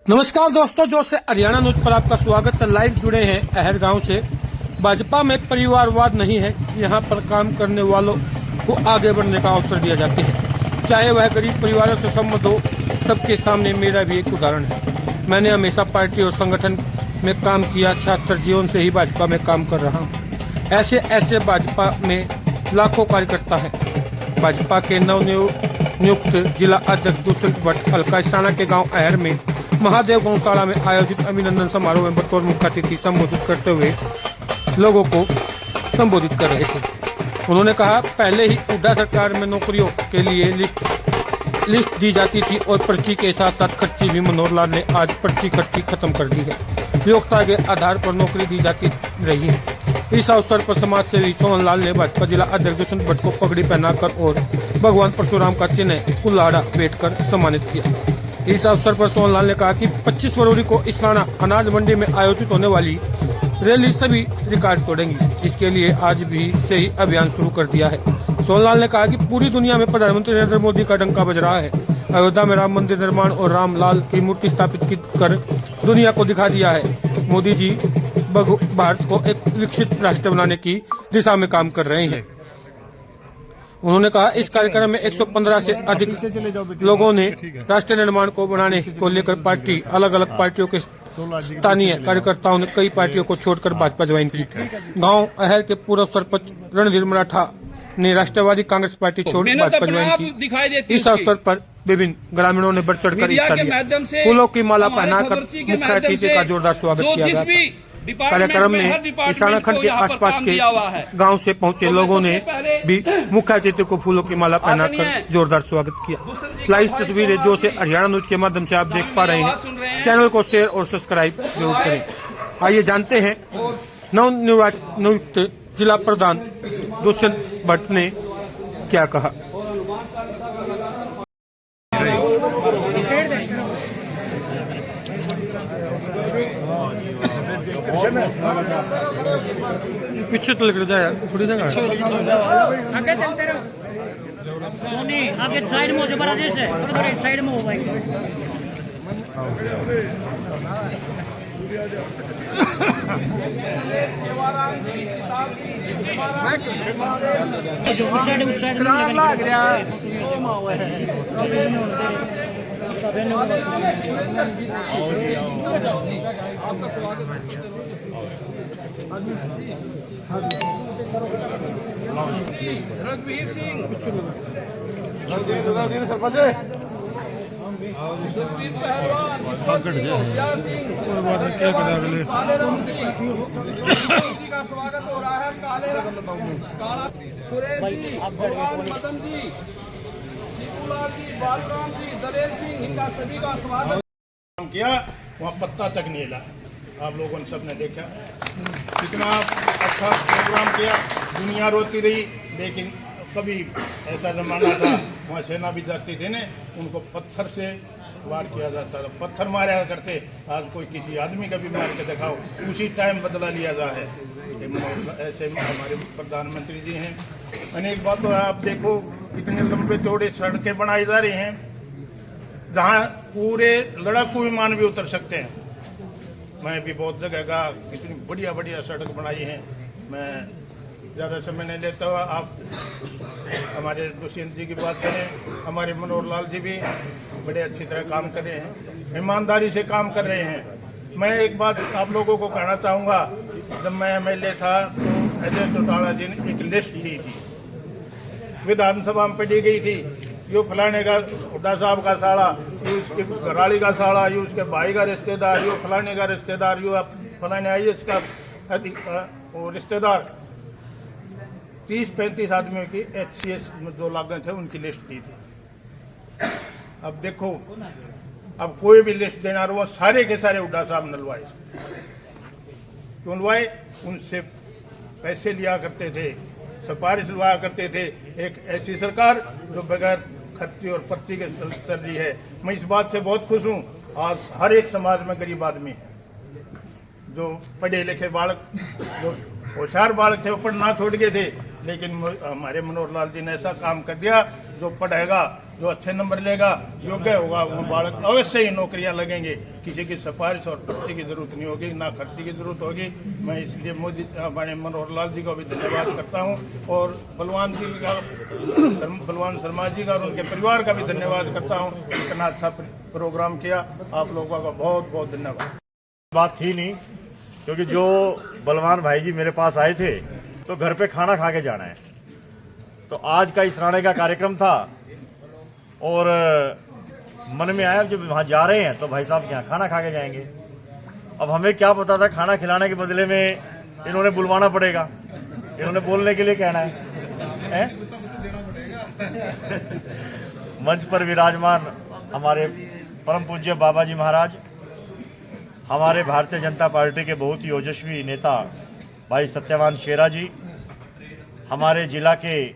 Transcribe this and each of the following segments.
नमस्कार दोस्तों, जो से हरियाणा न्यूज पर आपका स्वागत है। लाइव जुड़े हैं अहर गांव से। भाजपा में परिवारवाद नहीं है। यहाँ पर काम करने वालों को आगे बढ़ने का अवसर दिया जाता है, चाहे वह गरीब परिवारों से संबंध हो। सबके सामने मेरा भी एक उदाहरण है। मैंने हमेशा पार्टी और संगठन में काम किया, छात्र जीवन से ही भाजपा में काम कर रहा हूँ। ऐसे भाजपा में लाखों कार्यकर्ता है। भाजपा के नवनियुक्त जिला अध्यक्ष दुष्यंत भट्ट हल्का इसाना के गाँव अहर में महादेव गौशाला में आयोजित अभिनंदन समारोह में बतौर मुख्य अतिथि संबोधित करते हुए लोगों को संबोधित कर रहे थे। उन्होंने कहा, पहले ही हुड्डा सरकार में नौकरियों के लिए लिस्ट दी जाती थी और पर्ची के साथ साथ खर्ची भी। मनोहर लाल ने आज पर्ची खर्ची खत्म कर दी है। योग्यता के आधार पर नौकरी दी जाती रही है। इस अवसर पर समाज सेवी सोहन लाल ने भाजपा जिला अध्यक्ष दुष्यंत भट्ट को पगड़ी पहनाकर और भगवान परशुराम का चिन्ह कुल्हाड़ा भेंट कर सम्मानित किया। इस अवसर पर सोहनलाल ने कहा कि 25 फरवरी को इसाना अनाज मंडी में आयोजित होने वाली रैली सभी रिकॉर्ड तोड़ेंगी। इसके लिए आज भी से ही अभियान शुरू कर दिया है। सोहनलाल ने कहा कि पूरी दुनिया में प्रधानमंत्री नरेंद्र मोदी का डंका बज रहा है। अयोध्या में राम मंदिर निर्माण और रामलाल की मूर्ति स्थापित कर दुनिया को दिखा दिया है। मोदी जी भारत को एक विकसित राष्ट्र बनाने की दिशा में काम कर रहे हैं। उन्होंने कहा, इस कार्यक्रम में 115 से अधिक लोगों ने राष्ट्र निर्माण को बनाने को लेकर अलग अलग पार्टियों के स्थानीय कार्यकर्ताओं ने कई पार्टियों को छोड़कर भाजपा ज्वाइन की। गांव अहर के पूर्व सरपंच रणधीर मराठा ने राष्ट्रवादी कांग्रेस पार्टी छोड़ भाजपा ज्वाइन की। इस अवसर पर विभिन्न ग्रामीणों ने बढ़ चढ़कर हिस्सा लिया। फूलों की माला पहनाकर मुख्य अतिथि का जोरदार स्वागत किया गया। कार्यक्रम में इसाना खंड के आसपास के गांव से पहुंचे लोगों ने भी मुख्य अतिथि को फूलों की माला पहनाकर जोरदार स्वागत किया। लाइव तस्वीरें जो से हरियाणा न्यूज के माध्यम से आप देख पा रहे हैं। चैनल को शेयर और सब्सक्राइब जरूर करें। आइए जानते हैं नवनियुक्त जिला प्रधान दुष्यंत भट्ट ने क्या कहा। पीछे तो लग जाए यार, थोड़ी जगह आगे चलते रहो। सोनी आगे साइड में हो जो बड़ा जैसे थोड़ी साइड में हो भाई। जो उस साइड में लग रहा आपका स्वागत है। रघुवीर सिंह सरपंच का स्वागत हो रहा है। सुरेश जी, मदन जी, शिवलाल जी, बालराम जी, दलेर सिंह, इनका सभी का स्वागत किया। वहाँ पत्ता तक नहीं हिला। आप लोगों ने सबने देखा कितना अच्छा प्रोग्राम किया। दुनिया रोती रही, लेकिन कभी ऐसा जमाना था वहाँ सेना भी जाती थी ने, उनको पत्थर से वार किया जाता था, पत्थर मारा करते। आज कोई किसी आदमी का भी मार के दिखाओ, उसी टाइम बदला लिया जा है। ऐसे हमारे प्रधानमंत्री जी हैं। अनेक बातों है, आप देखो कितने लंबे चौड़े सड़कें बनाई जा रही हैं, जहाँ पूरे लड़ाकू विमान भी उतर सकते हैं। मैं भी बहुत जगह का कितनी बढ़िया बढ़िया सड़क बनाई है। मैं ज़्यादा समय नहीं लेता हुआ, आप हमारे दुष्यंत जी की बात करें, हमारे मनोहर लाल जी भी बड़े अच्छी तरह काम कर रहे हैं, ईमानदारी से काम कर रहे हैं। मैं एक बात आप लोगों को कहना चाहूँगा, जब मैं MLA था तो अजय चौटाला जी ने एक लिस्ट दी थी, विधानसभा में पढ़ी गई थी। यो फलाने का हुड्डा साहब का साला, यो उसके घराड़ी का साला, यो उसके भाई का रिश्तेदार, यो फलाने का रिश्तेदार, यो फलाने IAS का रिश्तेदार। 30-35 आदमियों की HCS में जो लागत थे उनकी लिस्ट दी थी। अब देखो, अब कोई भी लिस्ट देना वो सारे के सारे हुड्डा साहब नलवाए। क्यों नलवाए? उनसे पैसे लिया करते थे, सिफारिश लगा करते थे। एक ऐसी सरकार जो बगैर खर्ची और पर्ची के चल रही है। मैं इस बात से बहुत खुश हूँ। आज हर एक समाज में गरीब आदमी है, जो पढ़े लिखे बालक, जो होशियार बालक थे वो पढ़ना छोड़ गए थे, लेकिन हमारे मनोहर लाल जी ने ऐसा काम कर दिया, जो पढ़ेगा जो अच्छे नंबर लेगा, योग्य होगा, वो बालक अवश्य ही नौकरियां लगेंगे। किसी की सिफारिश और पर्ची की जरूरत नहीं होगी, ना खर्ची की जरूरत होगी। मैं इसलिए मोदी हमारे मनोहर लाल जी को भी धन्यवाद करता हूं और बलवान शर्मा जी का और उनके परिवार का भी धन्यवाद करता हूं। इतना अच्छा प्रोग्राम किया, आप लोगों का बहुत बहुत धन्यवाद। बात थी नहीं, क्योंकि जो बलवान भाई जी मेरे पास आए थे तो घर पे खाना खा के जाना है, तो आज का इसराने का कार्यक्रम था और मन में आया जब वहां जा रहे हैं तो भाई साहब क्या खाना खा के जाएंगे। अब हमें क्या पता था खाना खिलाने के बदले में इन्होंने बुलवाना पड़ेगा, इन्होंने बोलने के लिए कहना है? मंच पर विराजमान हमारे परम पूज्य बाबा जी महाराज, हमारे भारतीय जनता पार्टी के बहुत ही ओजस्वी नेता भाई सत्यवान शेरा जी, हमारे जिला के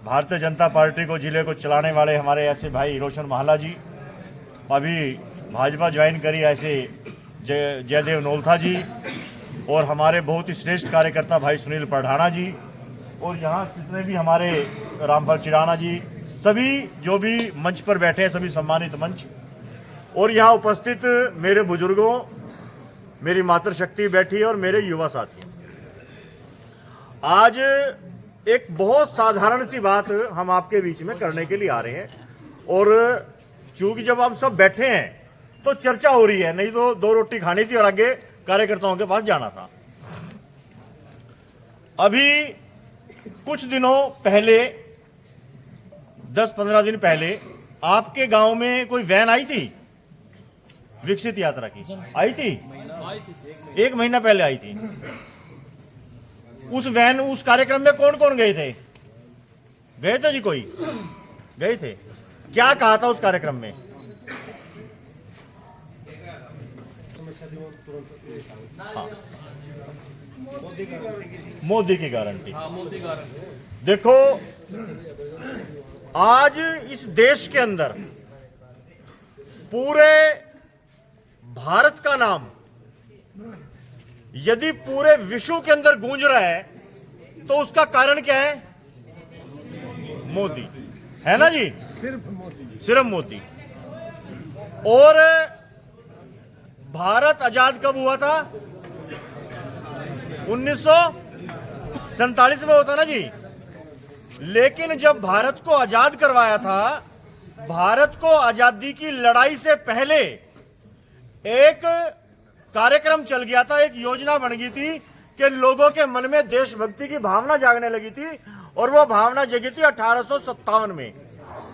भारतीय जनता पार्टी को जिले को चलाने वाले हमारे ऐसे भाई रोशन महला जी, अभी भाजपा ज्वाइन करी ऐसे जयदेव नोलथा जी, और हमारे बहुत ही श्रेष्ठ कार्यकर्ता भाई सुनील पढ़ाना जी, और यहाँ जितने भी हमारे रामफल चिराना जी, सभी जो भी मंच पर बैठे हैं सभी सम्मानित मंच, और यहाँ उपस्थित मेरे बुजुर्गों, मेरी मातृशक्ति बैठी है और मेरे युवा साथी। आज एक बहुत साधारण सी बात हम आपके बीच में करने के लिए आ रहे हैं, और चूंकि जब आप सब बैठे हैं तो चर्चा हो रही है, नहीं तो 2 रोटी खानी थी और आगे कार्यकर्ताओं के पास जाना था। अभी कुछ दिनों पहले 10-15 दिन पहले आपके गांव में कोई वैन आई थी, विकसित यात्रा की आई थी, 1 महीना पहले आई थी। उस वैन उस कार्यक्रम में कौन कौन गए थे? गए थे जी? कोई गए थे? क्या कहा था उस कार्यक्रम में? हाँ, मोदी की गारंटी। देखो, आज इस देश के अंदर पूरे भारत का नाम यदि पूरे विश्व के अंदर गूंज रहा है तो उसका कारण क्या है? मोदी है ना जी, सिर्फ मोदी। और भारत आजाद कब हुआ था? 1947 में होता ना जी। लेकिन जब भारत को आजाद करवाया था, भारत को आजादी की लड़ाई से पहले एक कार्यक्रम चल गया था, एक योजना बन गई थी कि लोगों के मन में देशभक्ति की भावना जागने लगी थी, और वो भावना जगी थी 1857 में।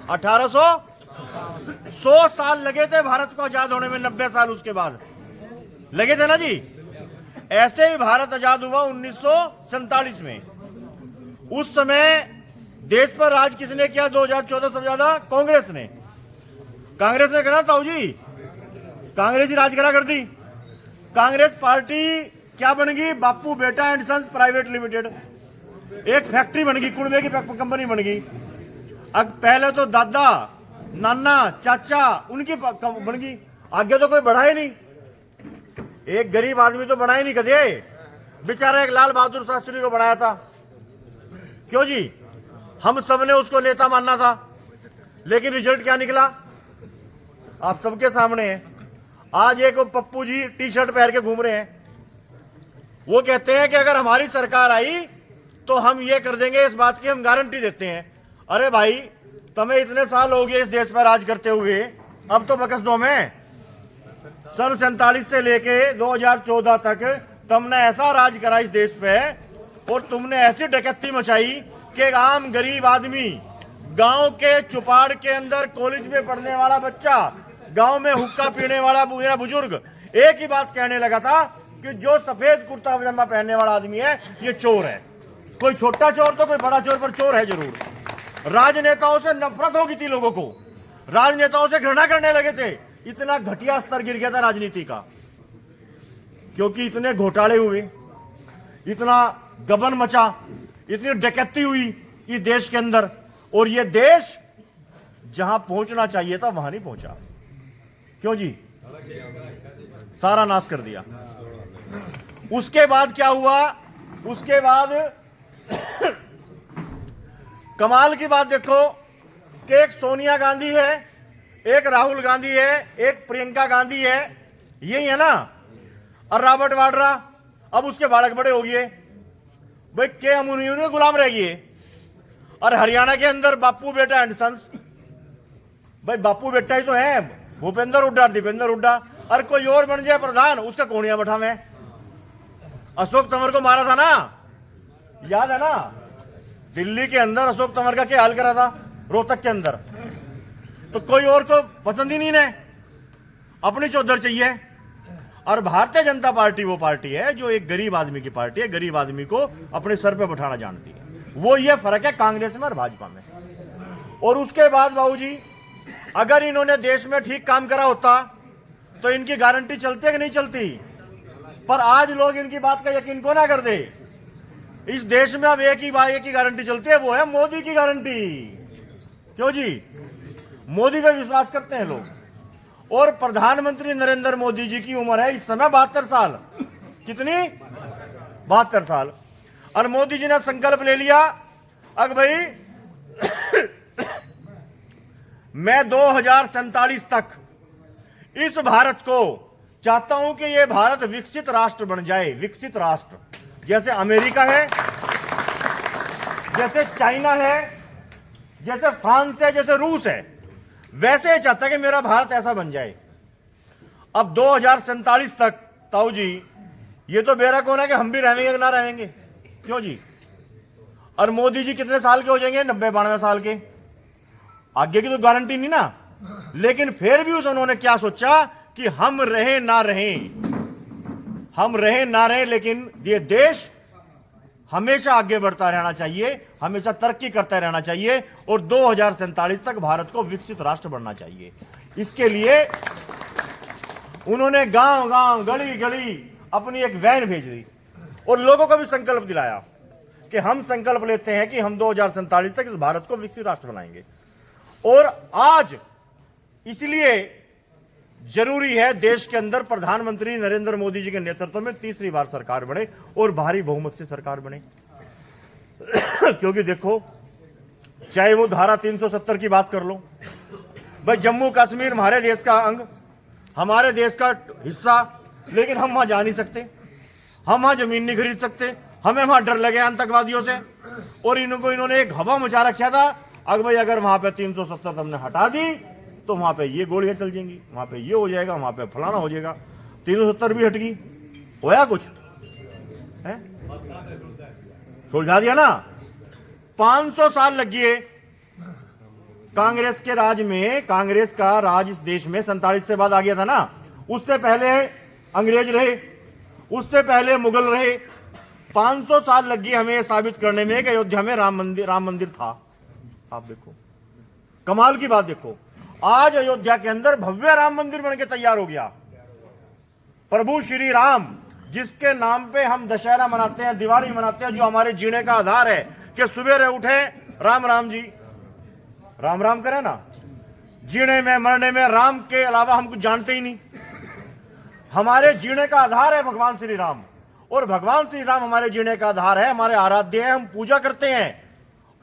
100 साल लगे थे भारत को आजाद होने में, 90 साल उसके बाद लगे थे ना जी। ऐसे ही भारत आजाद हुआ 1947 में। उस समय देश पर राज किसने किया? 2014 सबसे ज्यादा कांग्रेस ने करा था जी, कांग्रेस ही राज करा कर दी। कांग्रेस पार्टी क्या बन गई? बापू बेटा एंड सन्स प्राइवेट लिमिटेड, एक फैक्ट्री बन गई, कुड़वे की कंपनी बन गई। अब पहले तो दादा नाना चाचा उनकी बन गई, आगे तो कोई बढ़ा ही नहीं। एक गरीब आदमी तो बना ही नहीं कदे, बेचारा एक लाल बहादुर शास्त्री को बनाया था। क्यों जी? हम सबने उसको नेता मानना था, लेकिन रिजल्ट क्या निकला आप सबके सामने है। आज एक पप्पू जी टी-शर्ट पहन के घूम रहे हैं, वो कहते हैं कि अगर हमारी सरकार आई तो हम ये कर देंगे, इस बात की हम गारंटी देते हैं। अरे भाई, तुम्हें इतने साल हो गए इस देश पर राज करते हुए, अब तो बकस दो में। सन 47 से लेके 2014 तक तुमने ऐसा राज करा इस देश पे, और तुमने ऐसी डकैती मचाई कि आम गरीब आदमी, गांव के चुपाड़ के अंदर कॉलेज में पढ़ने वाला बच्चा, गांव में हुक्का पीने वाला मेरा बुजुर्ग एक ही बात कहने लगा था कि जो सफेद कुर्ता पजामा पहनने वाला आदमी है ये चोर है। कोई छोटा चोर तो कोई बड़ा चोर, पर चोर है जरूर। राजनेताओं से नफरत हो गई थी लोगों को, राजनेताओं से घृणा करने लगे थे। इतना घटिया स्तर गिर गया था राजनीति का, क्योंकि इतने घोटाले हुए, इतना गबन मचा, इतनी डकैती हुई इस देश के अंदर, और ये देश जहां पहुंचना चाहिए था वहां नहीं पहुंचा। क्यों जी? सारा नाश कर दिया। उसके बाद क्या हुआ? उसके बाद कमाल की बात देखो, कि एक सोनिया गांधी है, एक राहुल गांधी है, एक प्रियंका गांधी है, यही है ना, और रॉबर्ट वाड्रा, अब उसके बालक बड़े हो गए भाई, के हम उन्हीं गुलाम रह गए। और हरियाणा के अंदर बापू बेटा एंड सन्स, भाई बापू बेटा ही तो है, भूपेंद्र हुड्डा, दीपेंद्र हुड्डा, और कोई और बन जाए प्रधान, उसका कोणिया बैठा में। अशोक तंवर को मारा था ना, याद है ना, दिल्ली के अंदर अशोक तंवर का क्या हाल करा था, रोहतक के अंदर। तो कोई और को पसंद ही नहीं ने, अपनी चौधर चाहिए। और भारतीय जनता पार्टी वो पार्टी है जो एक गरीब आदमी की पार्टी है, गरीब आदमी को अपने सर पे बैठाना जानती है। वो ये फर्क है कांग्रेस में और भाजपा में। और उसके बाद बाबूजी, अगर इन्होंने देश में ठीक काम करा होता तो इनकी गारंटी चलती है कि नहीं चलती। पर आज लोग इनकी बात का यकीन को ना कर दे। इस देश में अब एक ही गारंटी चलती है, वो है मोदी की गारंटी। क्यों जी? मोदी पे विश्वास करते हैं लोग। और प्रधानमंत्री नरेंद्र मोदी जी की उम्र है इस समय 72 साल। कितनी? 72 साल। और मोदी जी ने संकल्प ले लिया, अब भाई मैं 2047 तक इस भारत को चाहता हूं कि यह भारत विकसित राष्ट्र बन जाए। विकसित राष्ट्र जैसे अमेरिका है, जैसे चाइना है, जैसे फ्रांस है, जैसे रूस है, वैसे ही चाहता है कि मेरा भारत ऐसा बन जाए। अब 2047 तक ताऊ जी, ये तो बेरा कौन है कि हम भी रहेंगे कि ना रहेंगे। क्यों जी? और मोदी जी कितने साल के हो जाएंगे? 90-92 साल के। आगे की तो गारंटी नहीं ना। लेकिन फिर भी उन्होंने क्या सोचा कि हम रहे ना रहे, लेकिन ये देश हमेशा आगे बढ़ता रहना चाहिए, हमेशा तरक्की करता रहना चाहिए, और 2047 तक भारत को विकसित राष्ट्र बनना चाहिए। इसके लिए उन्होंने गांव-गांव, गली-गली अपनी एक वैन भेज दी और लोगों को भी संकल्प दिलाया कि हम संकल्प लेते हैं कि हम 2047 तक इस भारत को विकसित राष्ट्र बनाएंगे। और आज इसलिए जरूरी है देश के अंदर प्रधानमंत्री नरेंद्र मोदी जी के नेतृत्व में तीसरी बार सरकार बने और भारी बहुमत से सरकार बने। क्योंकि देखो, चाहे वो धारा 370 की बात कर लो, भाई जम्मू कश्मीर हमारे देश का अंग, हमारे देश का हिस्सा, लेकिन हम वहां जा नहीं सकते, हम वहां जमीन नहीं खरीद सकते, हमें वहां डर लगे आतंकवादियों से। और इन्होंने एक हवा मचा रखा था, भाई अगर वहां पे 370 हमने हटा दी तो वहां पे ये गोलियां चल जाएंगी, वहां पे ये हो जाएगा, वहां पे फलाना हो जाएगा। 370 भी हट गई, होया कुछ है? सुलझा दिया ना। 500 साल लग गए कांग्रेस के राज में। कांग्रेस का राज इस देश में 47 से बाद आ गया था ना। उससे पहले अंग्रेज रहे, उससे पहले मुगल रहे। 500 साल लग गए हमें साबित करने में कि अयोध्या में राम मंदिर था। आप देखो, कमाल की बात देखो, आज अयोध्या के अंदर भव्य राम मंदिर बन के तैयार हो गया। प्रभु श्री राम, जिसके नाम पे हम दशहरा मनाते हैं, दिवाली मनाते हैं, जो हमारे जीने का आधार है कि सुबह उठे राम राम जी, राम राम करें ना। जीने में मरने में राम के अलावा हम कुछ जानते ही नहीं। हमारे जीने का आधार है भगवान श्री राम, और भगवान श्री राम हमारे जीने का आधार है, हमारे आराध्य है, हम पूजा करते हैं।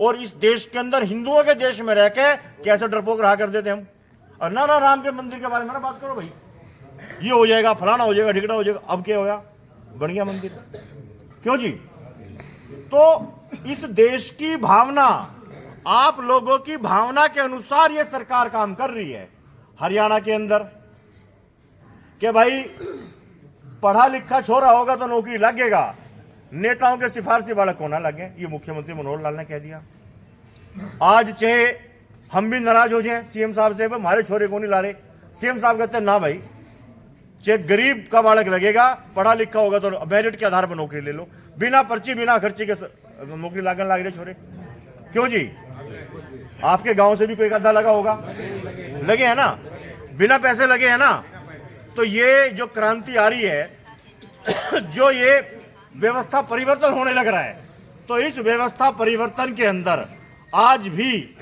और इस देश के अंदर, हिंदुओं के देश में रह के कैसे डरपोक रहा कर देते हम। और ना राम के मंदिर के बारे में ना बात करो भाई, ये हो जाएगा, फलाना हो जाएगा, ढिकड़ा हो जाएगा। अब क्या होया? बन गया मंदिर। क्यों जी? तो इस देश की भावना, आप लोगों की भावना के अनुसार ये सरकार काम कर रही है। हरियाणा के अंदर कि भाई पढ़ा लिखा छोरा होगा तो नौकरी लगेगा, नेताओं के सिफारिशी बालक को ना लगे, ये मुख्यमंत्री मनोहर लाल ने कह दिया। आज चाहे हम भी नाराज हो जाए सीएम साहब से, हमारे छोरे को नहीं ला रहे, सीएम साहब कहते हैं ना भाई, चाहे गरीब का बालक लगेगा, पढ़ा लिखा होगा तो मेरिट के आधार पर नौकरी ले लो, बिना पर्ची बिना खर्ची के नौकरी लागन लाग रहे छोरे। क्यों जी? आपके गांव से भी कोई गद्दा लगा होगा, लगे है ना, बिना पैसे लगे है ना। तो ये जो क्रांति आ रही है, जो ये व्यवस्था परिवर्तन होने लग रहा है, तो इस व्यवस्था परिवर्तन के अंदर आज भी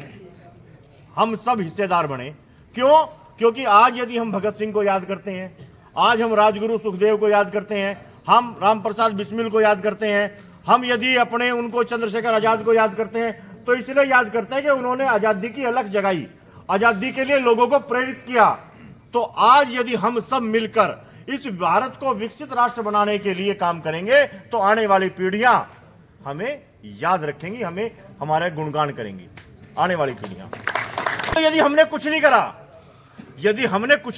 हम सब हिस्सेदार बने। क्यों? क्योंकि आज यदि हम भगत सिंह को याद करते हैं, आज हम राजगुरु सुखदेव को याद करते हैं, हम राम प्रसाद बिस्मिल को याद करते हैं, हम यदि अपने उनको चंद्रशेखर आजाद को याद करते हैं, तो इसलिए याद करते हैं कि उन्होंने आजादी की अलग जगाई, आजादी के लिए लोगों को प्रेरित किया। तो आज यदि हम सब मिलकर इस भारत को विकसित राष्ट्र बनाने के लिए काम करेंगे तो आने वाली पीढ़ियां हमें याद रखेंगी, हमें हमारे गुणगान करेंगी आने वाली पीढ़ियां। तो यदि हमने कुछ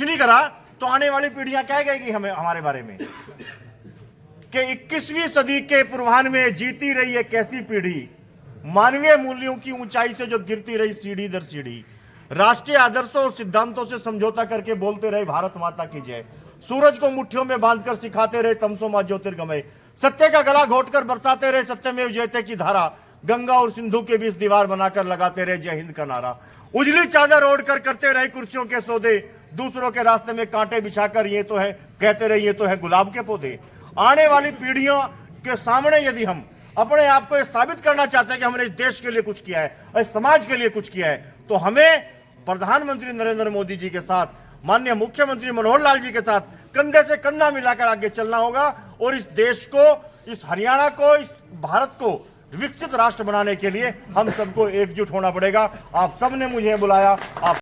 नहीं करा तो आने वाली पीढ़ियां क्या कहेगी हमें हमारे बारे में कि 21वीं सदी के पूर्वाह्न में जीती रही एक ऐसी पीढ़ी, मानवीय मूल्यों की ऊंचाई से जो गिरती रही सीढ़ी दर सीढ़ी, राष्ट्रीय आदर्शों और सिद्धांतों से समझौता करके बोलते रहे भारत माता की जय, सूरज को मुट्ठियों में बांधकर सिखाते रहे तमसो मा ज्योतिर्गमय, सत्य का गला घोटकर बरसाते रहे सत्यमेव जयते की धारा, गंगा और सिंधु के बीच दीवार बनाकर लगाते रहे जय हिंद का नारा, उजली चादर ओढ़कर करते रहे कुर्सियों के सौदे, दूसरों के रास्ते में कांटे बिछाकर ये तो है कहते रहे ये तो है गुलाब के पौधे। आने वाली पीढ़ियों के सामने यदि हम अपने आप को ये साबित करना चाहते हैं कि हमने इस देश के लिए कुछ किया है, इस समाज के लिए कुछ किया है, तो हमें प्रधानमंत्री नरेंद्र मोदी जी के साथ, माननीय मुख्यमंत्री मनोहर लाल जी के साथ कंधे से कंधा मिलाकर आगे चलना होगा और इस देश को, इस हरियाणा को, इस भारत को विकसित राष्ट्र बनाने के लिए हम सबको एकजुट होना पड़ेगा। आप सबने मुझे बुलाया, आप